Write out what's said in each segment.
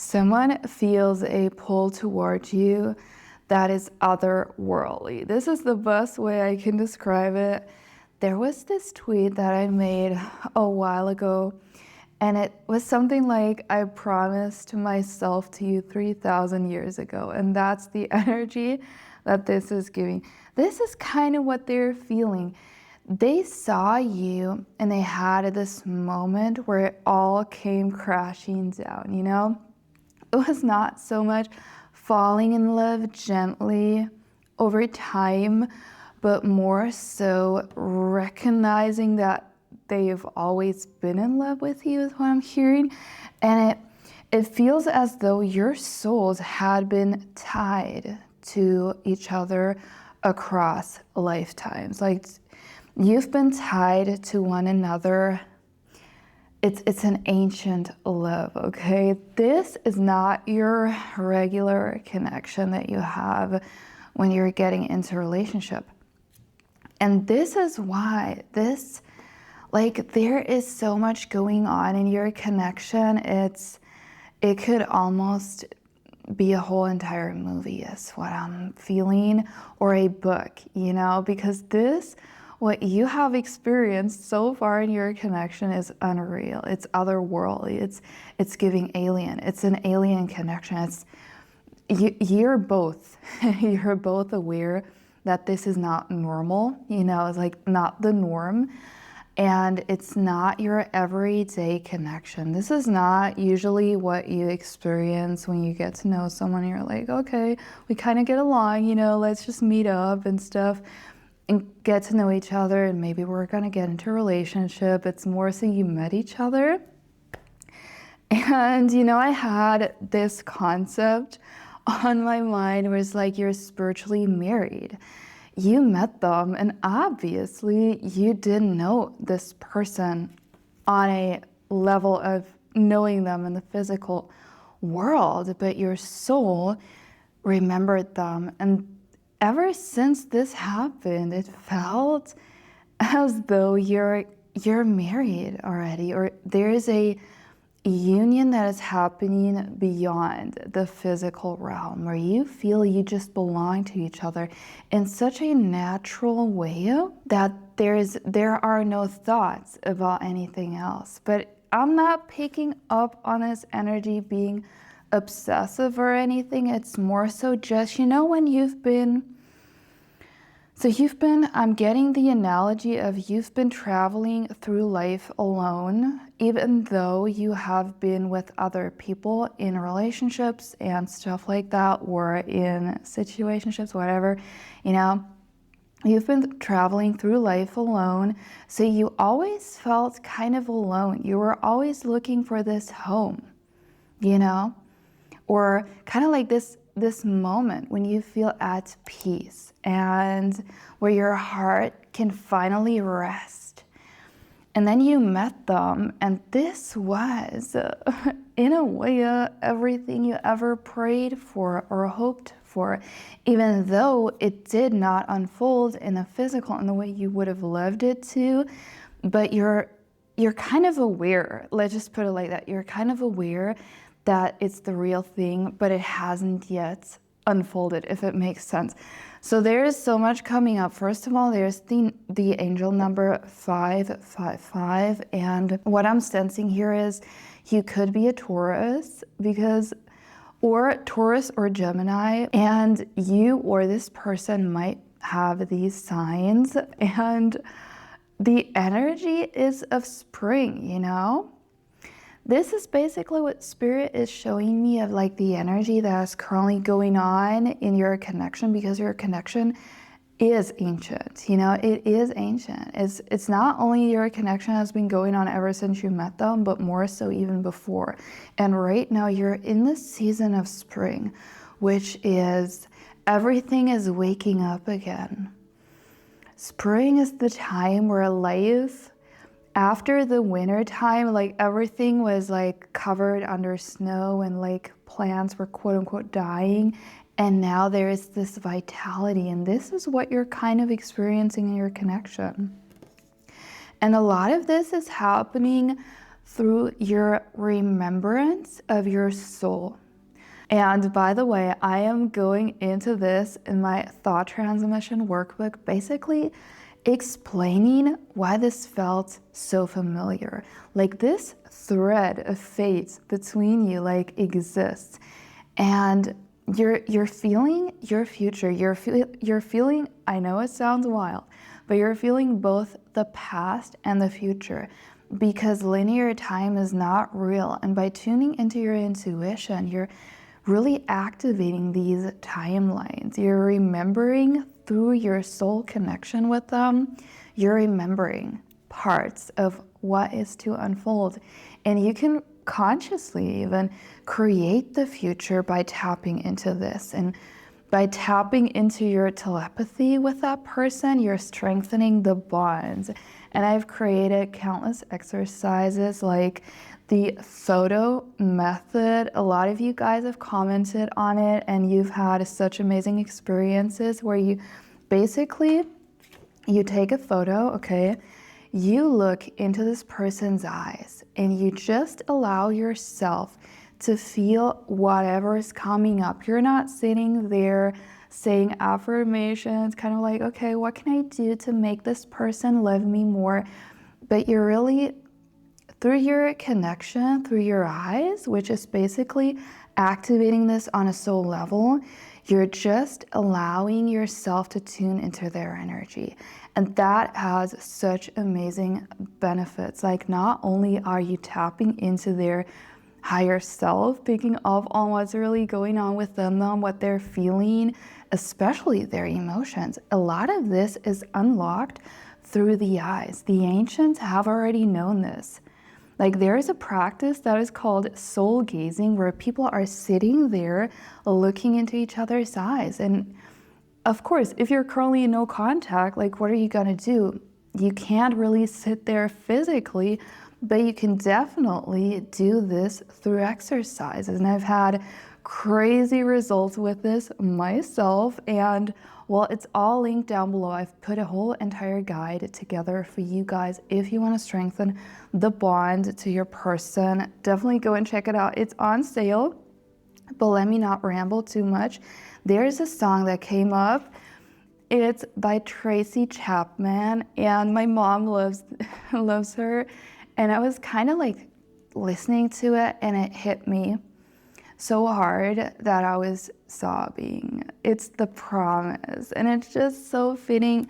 someone feels a pull towards you that is otherworldly. This is the best way I can describe it. There was this tweet that I made a while ago, and it was something like, I promised myself to you 3,000 years ago. And that's the energy that this is giving. This is kind of what they're feeling. They saw you and they had this moment where it all came crashing down, you know? It was not so much falling in love gently over time, but more so recognizing that they've always been in love with you is what I'm hearing. And it feels as though your souls had been tied to each other across lifetimes. Like, you've been tied to one another. It's an ancient love, okay? This is not your regular connection that you have when you're getting into a relationship. And this is why there is so much going on in your connection. It could almost be a whole entire movie is what I'm feeling, or a book, you know, because what you have experienced so far in your connection is unreal. It's otherworldly. It's giving alien. It's an alien connection. You're both you're both aware that this is not normal, you know, it's like not the norm. And it's not your everyday connection. This is not usually what you experience when you get to know someone. You're like, okay, we kind of get along, you know, let's just meet up and stuff and get to know each other, and maybe we're gonna get into a relationship. It's more so you met each other. And, you know, I had this concept on my mind where it's like, you're spiritually married. You met them, and obviously you didn't know this person on a level of knowing them in the physical world, but your soul remembered them. And ever since this happened, it felt as though you're married already, or there is a union that is happening beyond the physical realm, where you feel you just belong to each other in such a natural way that there are no thoughts about anything else. But I'm not picking up on this energy being obsessive or anything. It's more so just, you know, when I'm getting the analogy of you've been traveling through life alone, even though you have been with other people in relationships and stuff like that, or in situationships, whatever, you know, you've been traveling through life alone. So you always felt kind of alone. You were always looking for this home, you know, or kind of like this moment when you feel at peace and where your heart can finally rest. And then you met them, and this was, in a way, everything you ever prayed for or hoped for, even though it did not unfold in the physical in the way you would have loved it to. But you're kind of aware, let's just put it like that, you're kind of aware that it's the real thing, but it hasn't yet unfolded, if it makes sense. So there's so much coming up. First of all, there's the angel number 555, and what I'm sensing here is you could be a Taurus, or Taurus or Gemini, and you or this person might have these signs, and the energy is of spring, you know? This is basically what Spirit is showing me of like the energy that's currently going on in your connection, because your connection is ancient, you know, it is ancient. It's not only your connection has been going on ever since you met them, but more so even before. And right now you're in the season of spring, which is everything is waking up again. Spring is the time where life, after the winter time, like everything was like covered under snow and like plants were quote unquote dying. And now there is this vitality, and this is what you're kind of experiencing in your connection. And a lot of this is happening through your remembrance of your soul. And by the way, I am going into this in my thought transmission workbook, basically explaining why this felt so familiar. Like this thread of fate between you like exists, and you're feeling your future. You're feeling, I know it sounds wild, but you're feeling both the past and the future, because linear time is not real. And by tuning into your intuition, you're really activating these timelines. You're remembering through your soul connection with them. You're remembering parts of what is to unfold. And you can consciously even create the future by tapping into this. And by tapping into your telepathy with that person, you're strengthening the bonds. And I've created countless exercises like the photo method. A lot of you guys have commented on it, and you've had such amazing experiences where you basically, you take a photo, okay? You look into this person's eyes and you just allow yourself to feel whatever is coming up. You're not sitting there saying affirmations, kind of like, okay, what can I do to make this person love me more? But you're really, through your connection, through your eyes, which is basically activating this on a soul level, you're just allowing yourself to tune into their energy. And that has such amazing benefits. Like, not only are you tapping into their higher self, picking up on what's really going on with them, what they're feeling, especially their emotions. A lot of this is unlocked through the eyes. The ancients have already known this. Like, there is a practice that is called soul gazing, where people are sitting there looking into each other's eyes. And of course, if you're currently in no contact, like, what are you gonna do? You can't really sit there physically, but you can definitely do this through exercises. And I've had crazy results with this myself. And well, it's all linked down below. I've put a whole entire guide together for you guys. If you want to strengthen the bond to your person, definitely go and check it out. It's on sale, but let me not ramble too much. There's a song that came up. It's by Tracy Chapman, and my mom loves her. And I was kind of like listening to it, and it hit me so hard that I was sobbing. It's The Promise, and it's just so fitting.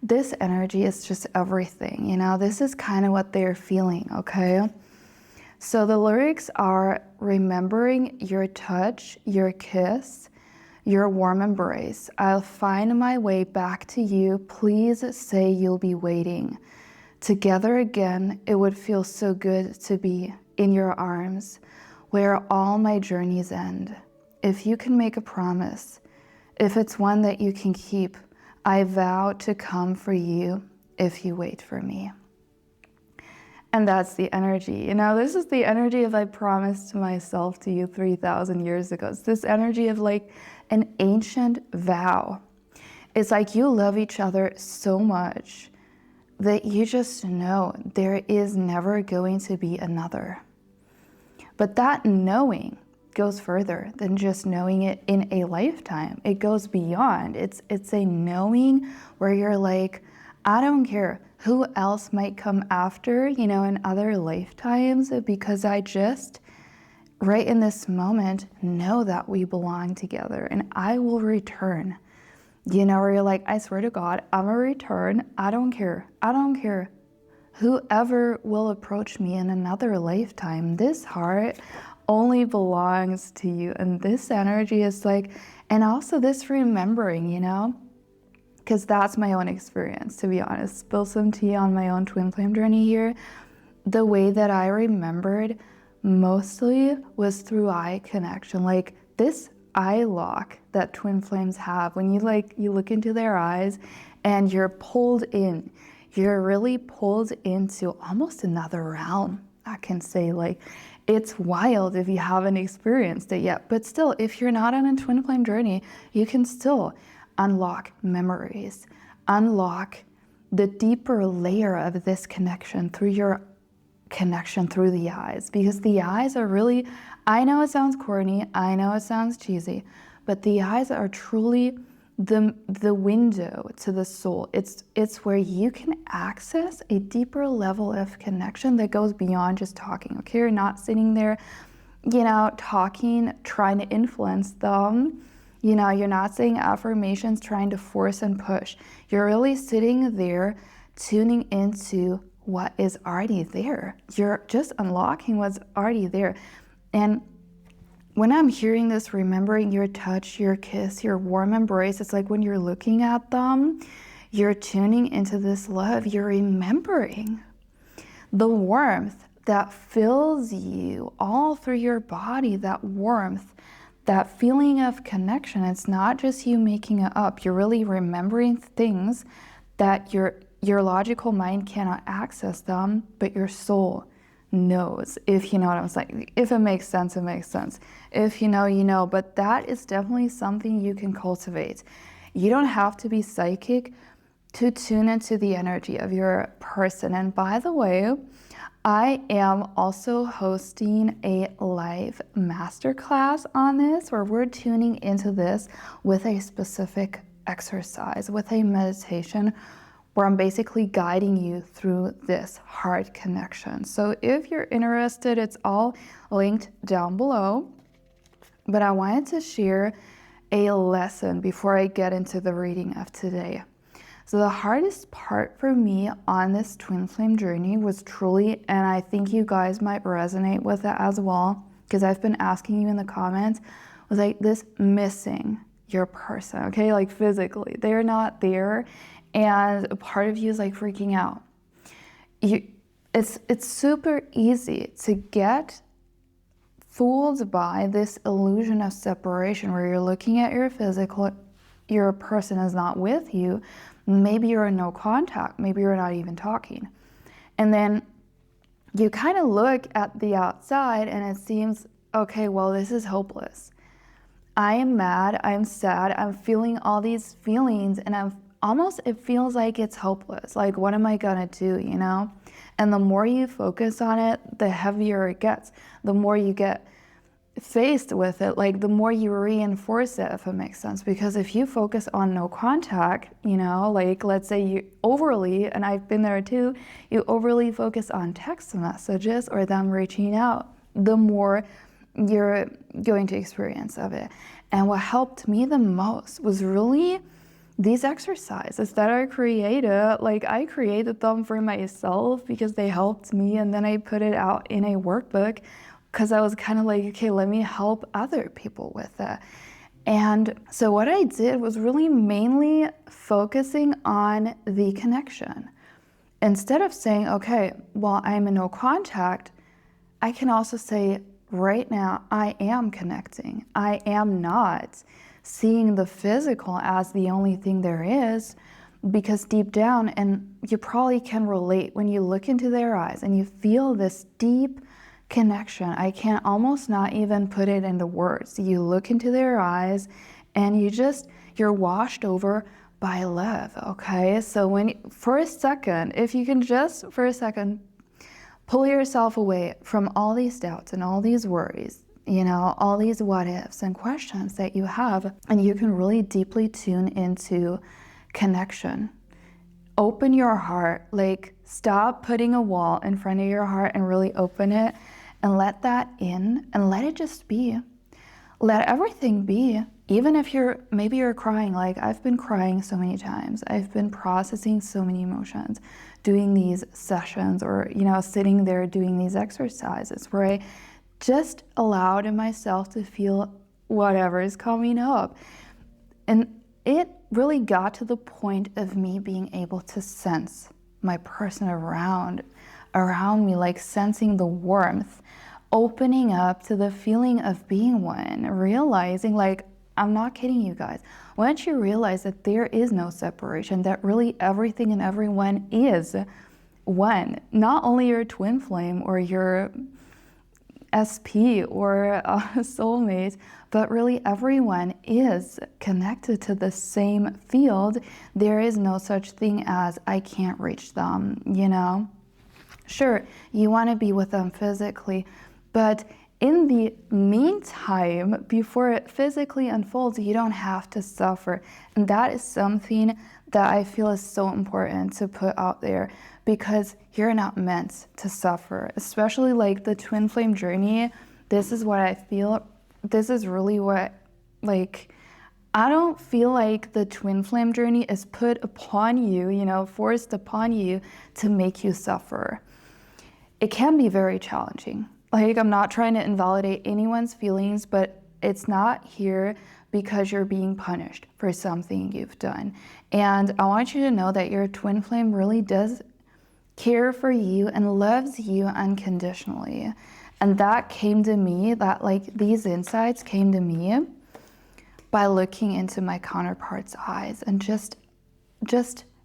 This energy is just everything, you know? This is kind of what they're feeling, okay? So the lyrics are: remembering your touch, your kiss, your warm embrace. I'll find my way back to you. Please say you'll be waiting. Together again, it would feel so good to be in your arms, where all my journeys end. If you can make a promise, if it's one that you can keep, I vow to come for you if you wait for me. And that's the energy. You know, this is the energy of I promised myself to you 3,000 years ago. It's this energy of like an ancient vow. It's like you love each other so much that you just know there is never going to be another. But that knowing goes further than just knowing it in a lifetime. It goes beyond. It's a knowing where you're like, I don't care who else might come after, you know, in other lifetimes, because I just, right in this moment, know that we belong together and I will return. You know, where you're like, I swear to God, I'm a return. I don't care. I don't care whoever will approach me in another lifetime. This heart only belongs to you. And this energy is like, and also this remembering, you know, because that's my own experience, to be honest. Spill some tea on my own twin flame journey here. The way that I remembered mostly was through eye connection. Like this eye lock that twin flames have, when you look into their eyes and you're pulled in, you're really pulled into almost another realm, I can say. Like, it's wild if you haven't experienced it yet, but still, if you're not on a twin flame journey, you can still unlock memories, unlock the deeper layer of this connection through your connection through the eyes, because the eyes are really, I know it sounds corny, I know it sounds cheesy, but the eyes are truly the window to the soul. It's where you can access a deeper level of connection that goes beyond just talking. Okay, you're not sitting there, talking, trying to influence them. You're not saying affirmations, trying to force and push. You're really sitting there, tuning into what is already there. You're just unlocking what's already there. And when I'm hearing this, remembering your touch, your kiss, your warm embrace, it's like when you're looking at them, you're tuning into this love. You're remembering the warmth that fills you all through your body, that warmth, that feeling of connection. It's not just you making it up. You're really remembering things that your logical mind cannot access them, but your soul knows. If you know what I'm saying. If it makes sense, it makes sense. If you know, you know. But that is definitely something you can cultivate. You don't have to be psychic to tune into the energy of your person. And by the way, I am also hosting a live masterclass on this, where we're tuning into this with a specific exercise, with a meditation, where I'm basically guiding you through this heart connection. So if you're interested, it's all linked down below. But I wanted to share a lesson before I get into the reading of today. So the hardest part for me on this twin flame journey was truly, and I think you guys might resonate with it as well, because I've been asking you in the comments, was like this missing your person, okay? Like physically, they're not there. And a part of you is like freaking out. It's super easy to get fooled by this illusion of separation, where you're looking at your physical, your person is not with you. Maybe you're in no contact. Maybe you're not even talking. And then you kind of look at the outside and it seems, okay, well, this is hopeless. I am mad, I'm sad, I'm feeling all these feelings, and it feels like it's hopeless. Like, what am I gonna do, And the more you focus on it, the heavier it gets. The more you get faced with it, like the more you reinforce it, if it makes sense. Because if you focus on no contact, like let's say you overly, and I've been there too, you overly focus on text messages or them reaching out, the more you're going to experience of it. And what helped me the most was really these exercises that I created. Like, I created them for myself because they helped me, and then I put it out in a workbook because I was kind of like, okay, let me help other people with it. And so what I did was really mainly focusing on the connection. Instead of saying, okay, well, I'm in no contact, I can also say, right now, I am connecting. I am not seeing the physical as the only thing there is, because deep down, and you probably can relate when you look into their eyes and you feel this deep connection. I can almost not even put it into words. You look into their eyes and you're washed over by love, okay? So for a second, if you can just for a second pull yourself away from all these doubts and all these worries, all these what ifs and questions that you have, and you can really deeply tune into connection. Open your heart, like stop putting a wall in front of your heart and really open it and let that in and let it just be. Let everything be. Even if maybe you're crying, like I've been crying so many times. I've been processing so many emotions, doing these sessions or, sitting there doing these exercises where I just allowed myself to feel whatever is coming up. And it really got to the point of me being able to sense my person around me, like sensing the warmth, opening up to the feeling of being one, realizing, like, I'm not kidding you guys. Once you realize that there is no separation, that really everything and everyone is one, not only your twin flame or your SP or a soulmate, but really everyone is connected to the same field. There is no such thing as I can't reach them, Sure, you want to be with them physically, but in the meantime, before it physically unfolds, you don't have to suffer. And that is something that I feel is so important to put out there, because you're not meant to suffer, especially like the twin flame journey. This is what I feel. This is really what, like, I don't feel like the twin flame journey is put upon you, forced upon you to make you suffer. It can be very challenging. Like, I'm not trying to invalidate anyone's feelings, but it's not here because you're being punished for something you've done. And I want you to know that your twin flame really does care for you and loves you unconditionally. And that came to me, these insights came to me by looking into my counterpart's eyes and just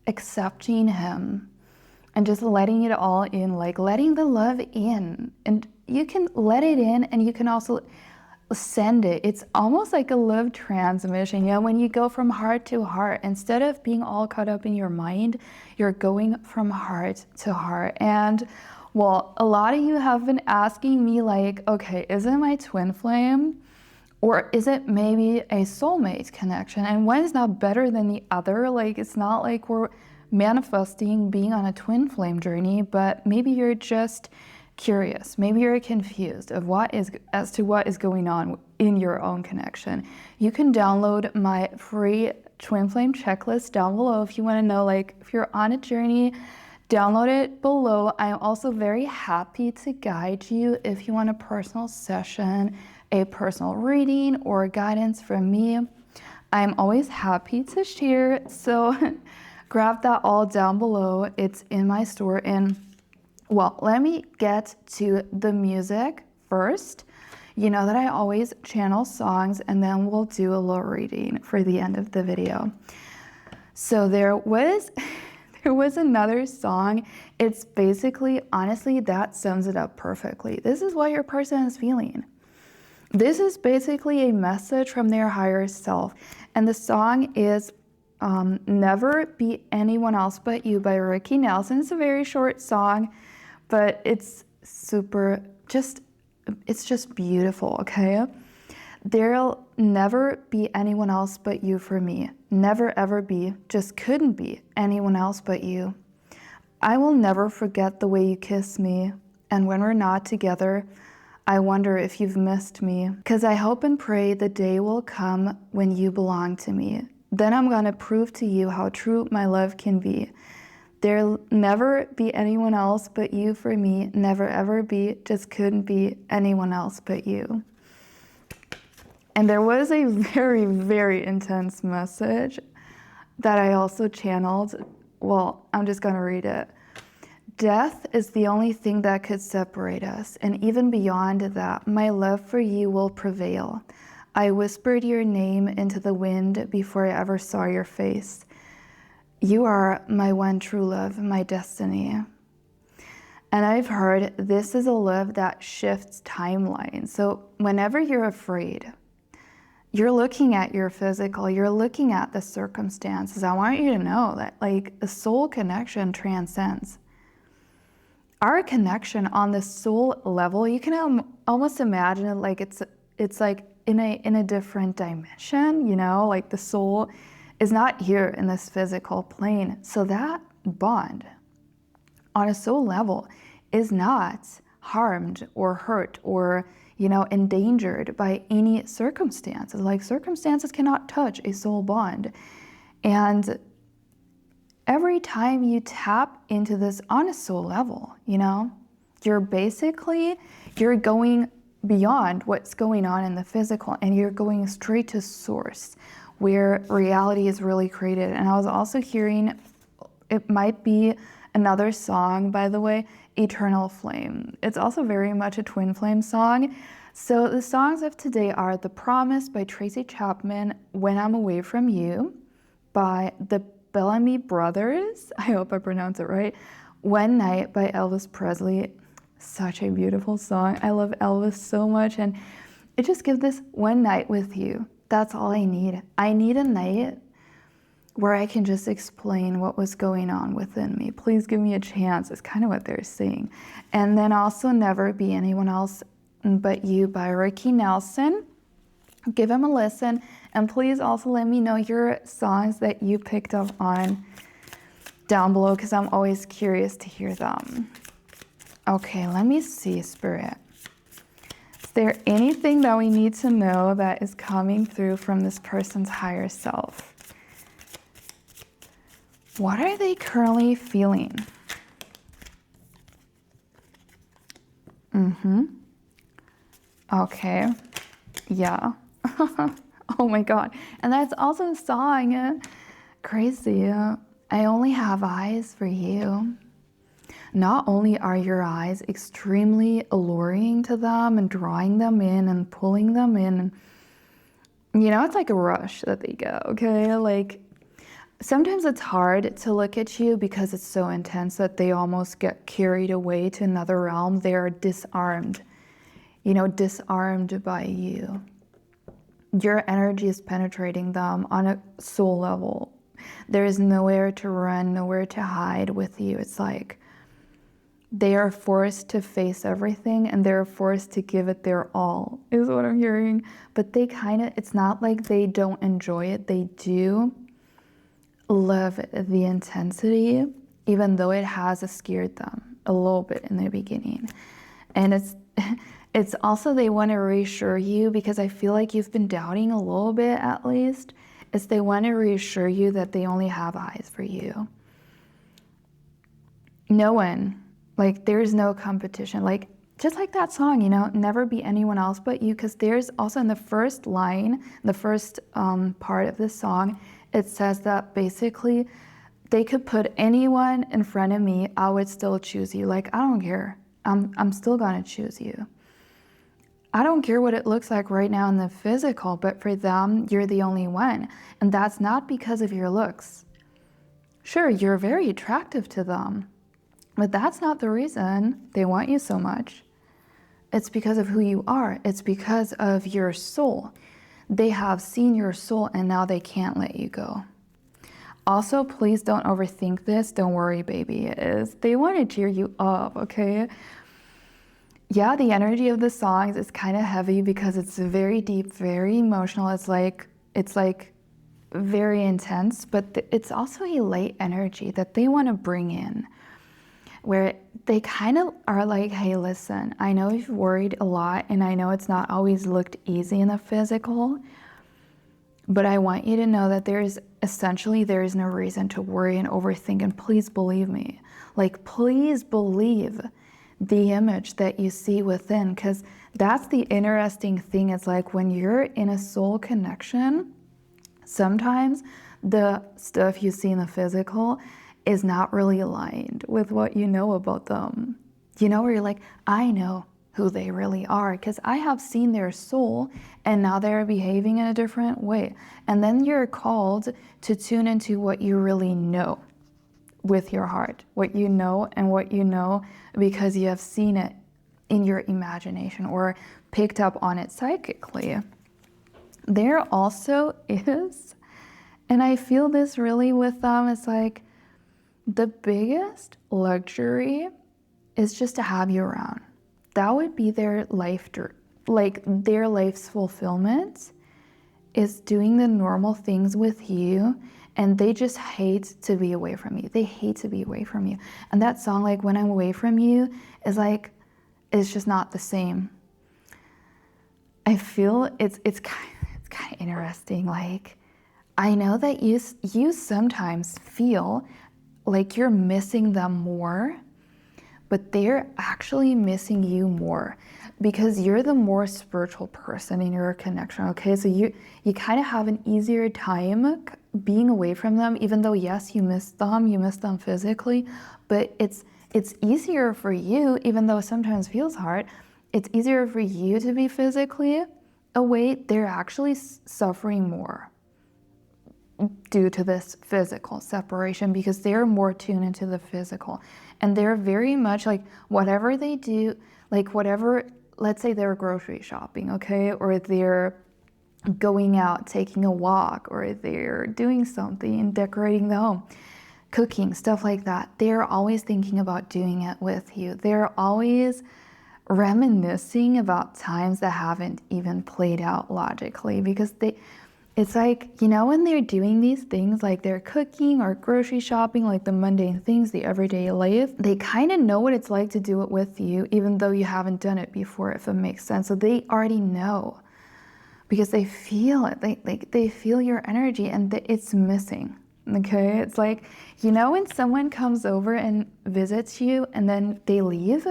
accepting him and just letting it all in, like letting the love in. And you can let it in, and you can also send it. It's almost like a love transmission. When you go from heart to heart, instead of being all caught up in your mind, you're going from heart to heart. And well, a lot of you have been asking me, like, okay, is it my twin flame? Or is it maybe a soulmate connection? And one is not better than the other. Like, it's not like we're manifesting being on a twin flame journey, but maybe you're just curious. Maybe you're confused as to what is going on in your own connection. You can download my free twin flame checklist down below if you want to know, like, if you're on a journey. Download it below. I'm also very happy to guide you if you want a personal session, a personal reading, or guidance from me. I'm always happy to share. So grab that all down below. It's in my store. And well, let me get to the music first. You know that I always channel songs, and then we'll do a little reading for the end of the video. So there was another song. It's basically, honestly, that sums it up perfectly. This is what your person is feeling. This is basically a message from their higher self. And the song is Never Be Anyone Else But You by Ricky Nelson. It's a very short song, but it's just beautiful, okay? There'll never be anyone else but you for me. Never ever be, just couldn't be anyone else but you. I will never forget the way you kiss me. And when we're not together, I wonder if you've missed me. 'Cause I hope and pray the day will come when you belong to me. Then I'm gonna prove to you how true my love can be. There'll never be anyone else but you for me. Never ever be, just couldn't be anyone else but you. And there was a very, very intense message that I also channeled. Well, I'm just gonna read it. Death is the only thing that could separate us, and even beyond that, my love for you will prevail. I whispered your name into the wind before I ever saw your face. You are my one true love, my destiny. And I've heard this is a love that shifts timelines. So whenever you're afraid, you're looking at your physical, you're looking at the circumstances. I want you to know that, like, the soul connection transcends. Our connection on the soul level, you can almost imagine it like it's like in a different dimension, like the soul is not here in this physical plane. So that bond on a soul level is not harmed or hurt or endangered by any circumstances. Like, circumstances cannot touch a soul bond. And every time you tap into this on a soul level, you're going beyond what's going on in the physical, and you're going straight to source where reality is really created. And I was also hearing, it might be another song, by the way, Eternal Flame. It's also very much a twin flame song. So the songs of today are The Promise by Tracy Chapman, When I'm Away From You by the Bellamy Brothers, I hope I pronounce it right, One Night by Elvis Presley. Such a beautiful song. I love Elvis so much, and it just gives this one night with you. That's all I need. I need a night where I can just explain what was going on within me. Please give me a chance, is kind of what they're saying. And then also Never Be Anyone Else But You by Ricky Nelson. Give him a listen. And please also let me know your songs that you picked up on down below, because I'm always curious to hear them. Okay, let me see, Spirit. Is there anything that we need to know that is coming through from this person's higher self? What are they currently feeling? Okay. Yeah. Oh my God. And that's also a song. Crazy. I only have eyes for you. Not only are your eyes extremely alluring to them and drawing them in and pulling them in, you know, it's like a rush that they get, okay? Like, sometimes it's hard to look at you because it's so intense that they almost get carried away to another realm. They are disarmed, you know, disarmed by you. Your energy is penetrating them on a soul level. There is nowhere to run, nowhere to hide with you. It's like they are forced to face everything and they're forced to give it their all, is what I'm hearing. But they kind of, it's not like they don't enjoy it. They do love the intensity, even though it has scared them a little bit in the beginning. And it's also, they want to reassure you, because I feel like you've been doubting a little bit at least. Is they want to reassure you that they only have eyes for you. No one, like there's no competition. Like just like that song, you know, Never Be Anyone Else But You, because there's also in the first line, the first part of this song, it says that basically they could put anyone in front of me, I would still choose you. Like, I don't care. I'm still gonna choose you. I don't care what it looks like right now in the physical, but for them, you're the only one. And that's not because of your looks. Sure, you're very attractive to them, but that's not the reason they want you so much. It's because of who you are. It's because of your soul. They have seen your soul and now they can't let you go. Also, please don't overthink this. Don't worry, baby. They want to cheer you up, okay? Yeah, the energy of the songs is kind of heavy because it's very deep, very emotional. It's like very intense, but it's also a light energy that they want to bring in, where they kind of are like, hey, listen, I know you've worried a lot and I know it's not always looked easy in the physical, but I want you to know that there is no reason to worry and overthink. And please believe me, like, please believe the image that you see within, because that's the interesting thing. It's like when you're in a soul connection, sometimes the stuff you see in the physical is not really aligned with what you know about them. You know, where you're like, I know who they really are because I have seen their soul and now they're behaving in a different way. And then you're called to tune into what you really know with your heart, what you know and what you know because you have seen it in your imagination or picked up on it psychically. There also is, and I feel this really with them, it's like the biggest luxury is just to have you around. That would be their life, like their life's fulfillment is doing the normal things with you, and they just hate to be away from you. They hate to be away from you. And that song, like When I'm Away From You, is like, it's just not the same. I feel it's kind of interesting. Like, I know that you sometimes feel like you're missing them more, but they're actually missing you more because you're the more spiritual person in your connection, okay? So you kind of have an easier time being away from them, even though, yes, you miss them physically, but it's easier for you, even though it sometimes feels hard, it's easier for you to be physically away. They're actually suffering more due to this physical separation because they're more tuned into the physical. And they're very much like whatever they do, like whatever, let's say they're grocery shopping, okay? Or they're going out, taking a walk, or they're doing something, decorating the home, cooking, stuff like that. They're always thinking about doing it with you. They're always reminiscing about times that haven't even played out logically, because it's like, when they're doing these things, like they're cooking or grocery shopping, like the mundane things, the everyday life, they kind of know what it's like to do it with you, even though you haven't done it before, if it makes sense. So they already know, because they feel it. They feel your energy, and it's missing. Okay, it's like, when someone comes over and visits you and then they leave,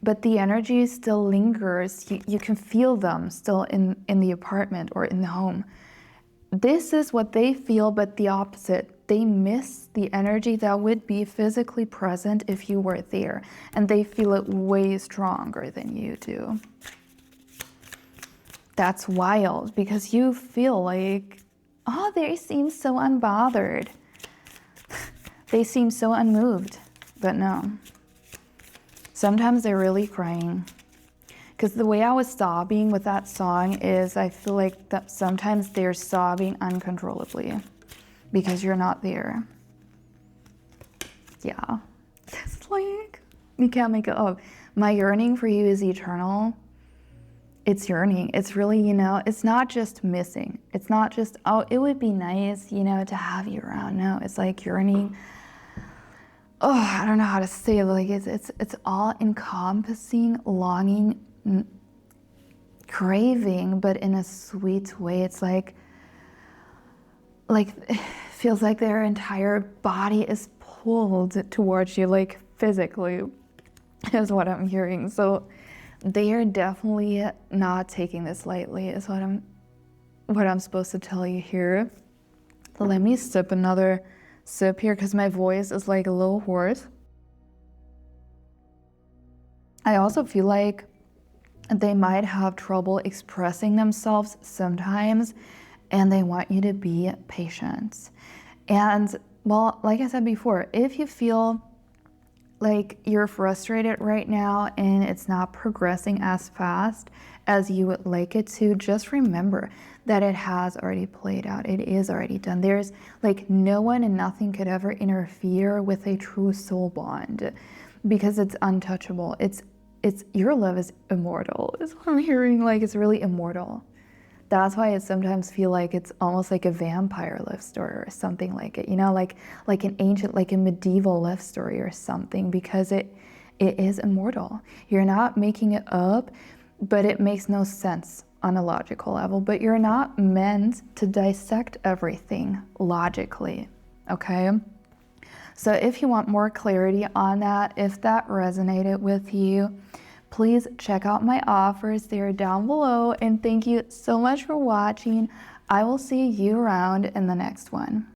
but the energy still lingers. You can feel them still in the apartment or in the home. This is what they feel, but the opposite. They miss the energy that would be physically present if you were there, and they feel it way stronger than you do. That's wild, because you feel like, oh, they seem so unbothered. They seem so unmoved, but no. Sometimes they're really crying. Because the way I was sobbing with that song is, I feel like that sometimes they're sobbing uncontrollably because you're not there. Yeah. It's like, you can't make it up. My yearning for you is eternal. It's yearning. It's really, it's not just missing. It's not just, oh, it would be nice, to have you around. No, it's like yearning. Oh, I don't know how to say it. Like it's all encompassing longing, craving, but in a sweet way. It's like it feels like their entire body is pulled towards you, like physically, is what I'm hearing. So they are definitely not taking this lightly, is what I'm supposed to tell you here. So let me sip another sip here, because my voice is like a little hoarse. I also feel like they might have trouble expressing themselves sometimes, and they want you to be patient. And, well, like I said before, if you feel like you're frustrated right now and it's not progressing as fast as you would like it to, just remember that it has already played out. It is already done. There's like no one and nothing could ever interfere with a true soul bond, because it's untouchable. It's your love is immortal, is what I'm hearing. Like, it's really immortal. That's why I sometimes feel like it's almost like a vampire love story or something like it, like an ancient, like a medieval love story or something, because it is immortal. You're not making it up, but it makes no sense on a logical level. But you're not meant to dissect everything logically, okay? So if you want more clarity on that, if that resonated with you, please check out my offers. They are down below. And thank you so much for watching. I will see you around in the next one.